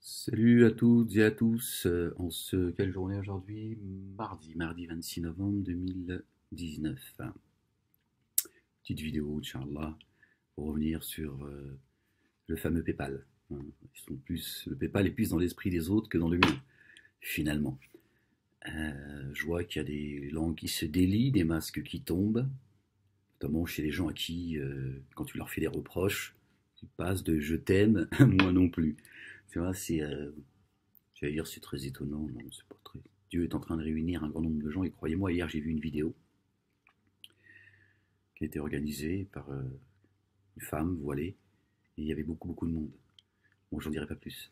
Salut à toutes et à tous. Quelle journée aujourd'hui? Mardi 26 novembre 2019. Petite vidéo, Inch'Allah, pour revenir sur le fameux PayPal. Le PayPal est plus dans l'esprit des autres que dans le mien, finalement. Je vois qu'il y a des langues qui se délient, des masques qui tombent, notamment chez les gens à qui, quand tu leur fais des reproches, ils passent de je t'aime à moi non plus. Tu vois, j'allais dire c'est très étonnant, non, c'est pas très. Dieu est en train de réunir un grand nombre de gens, et croyez-moi, hier j'ai vu une vidéo qui a été organisée par une femme voilée, et il y avait beaucoup de monde. Bon, j'en dirai pas plus.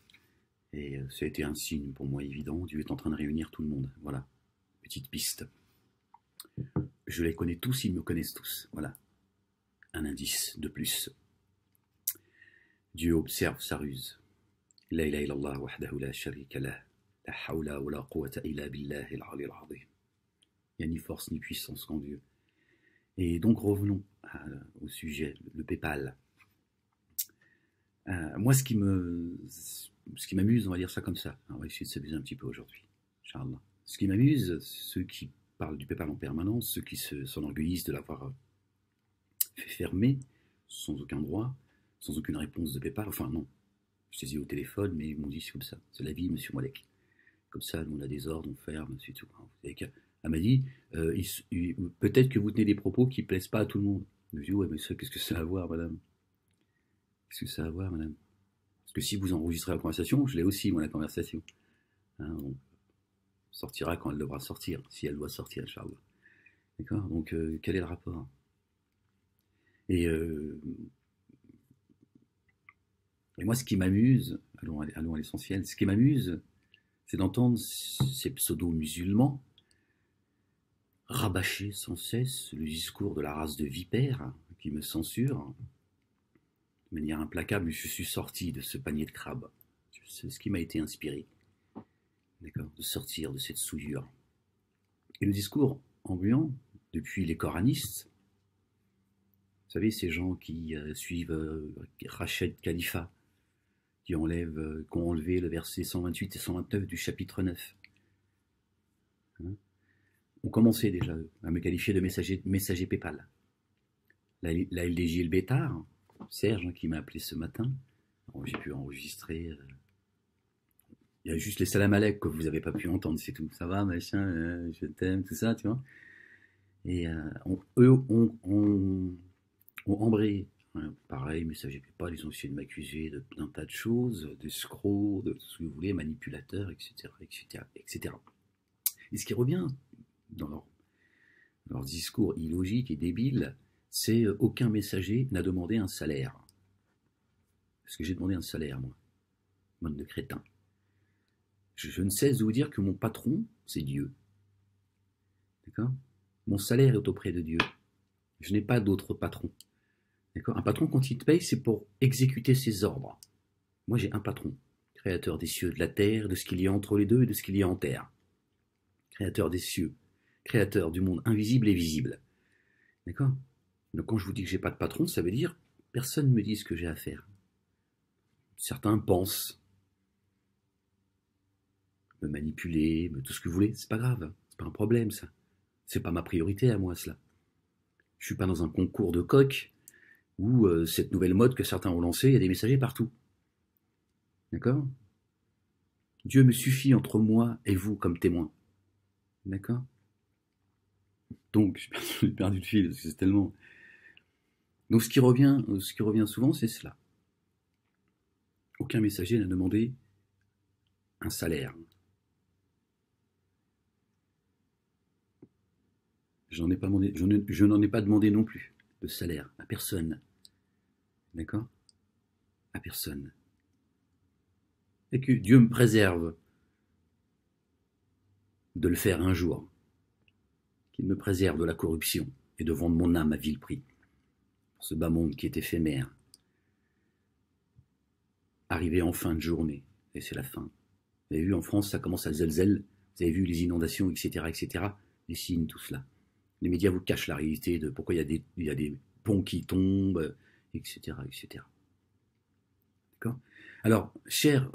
Et ça a été un signe pour moi évident, Dieu est en train de réunir tout le monde. Voilà, petite piste. Je les connais tous, ils me connaissent tous. Voilà, un indice de plus. Dieu observe sa ruse. La ilaha illallah wahdahu la sharika lah. La hawla wa la quwwata illa billahi al-ali al-azim. Il n'y a ni force ni puissance qu'en Dieu. Et donc revenons au sujet, le PayPal. Moi, ce qui m'amuse, on va dire ça comme ça. On va essayer de s'amuser un petit peu aujourd'hui, Inch'Allah. Ce qui m'amuse, ceux qui parlent du PayPal en permanence, ceux qui s'enorgueillissent de l'avoir fait fermer, sans aucun droit, sans aucune réponse de PayPal. Enfin, non. Je saisis au téléphone, mais ils m'ont dit c'est comme ça. C'est la vie, monsieur Molek. Comme ça, nous on a des ordres, on ferme, c'est tout. Elle m'a dit peut-être que vous tenez des propos qui ne plaisent pas à tout le monde. Je me dis ouais, mais ça, qu'est-ce que ça a à voir, madame? Qu'est-ce que ça a à voir, madame? Parce que si vous enregistrez la conversation, je l'ai aussi, moi, la conversation. On sortira quand elle devra sortir, si elle doit sortir, Inch'Allah. D'accord. Donc, quel est le rapport? Et moi, ce qui m'amuse, allons à l'essentiel, ce qui m'amuse, c'est d'entendre ces pseudo-musulmans rabâcher sans cesse le discours de la race de vipères qui me censure de manière implacable. Je suis sorti de ce panier de crabes. C'est ce qui m'a été inspiré, d'accord, de sortir de cette souillure. Et le discours ambiant, depuis les coranistes, vous savez, ces gens qui suivent Rached Khalifa, qui ont enlevé le verset 128 et 129 du chapitre 9. On commençait déjà à me qualifier de messager PayPal. La LDJ et le Bétard, Serge qui m'a appelé ce matin, j'ai pu enregistrer. Il y a juste les salam alek que vous n'avez pas pu entendre, c'est tout. Ça va, machin, je t'aime, tout ça, tu vois. Et eux ont embrayé. Pareil, messager PayPal, ils ont essayé de m'accuser d'un tas de choses, d'escrocs, de tout ce que vous voulez, manipulateurs, etc., etc., etc. Et ce qui revient dans leur discours illogique et débile, c'est aucun messager n'a demandé un salaire. Est-ce que j'ai demandé un salaire, moi? Monde de crétin. Je ne cesse de vous dire que mon patron, c'est Dieu. D'accord? Mon salaire est auprès de Dieu. Je n'ai pas d'autre patron. D'accord? Un patron, quand il te paye, c'est pour exécuter ses ordres. Moi, j'ai un patron, créateur des cieux, de la terre, de ce qu'il y a entre les deux et de ce qu'il y a en terre. Créateur des cieux, créateur du monde invisible et visible. D'accord? Donc quand je vous dis que j'ai pas de patron, ça veut dire personne ne me dit ce que j'ai à faire. Certains pensent me manipuler, tout ce que vous voulez, c'est pas grave, c'est pas un problème ça. C'est pas ma priorité à moi cela. Je suis pas dans un concours de coq où cette nouvelle mode que certains ont lancée, il y a des messagers partout. D'accord? Dieu me suffit entre moi et vous comme témoin. D'accord? Donc, j'ai perdu le fil, parce que c'est tellement... Donc, ce qui revient souvent, c'est cela. Aucun messager n'a demandé un salaire. Je n'en ai pas demandé non plus de salaire à personne. D'accord? À personne. Et que Dieu me préserve de le faire un jour. Qu'il me préserve de la corruption et de vendre mon âme à vil prix. Pour ce bas monde qui est éphémère. Arrivé en fin de journée. Et c'est la fin. Vous avez vu, en France, ça commence à zelzel. Vous avez vu les inondations, etc., etc. Les signes, tout cela. Les médias vous cachent la réalité de pourquoi il y a des ponts qui tombent, etc., etc. D'accord? Alors, cher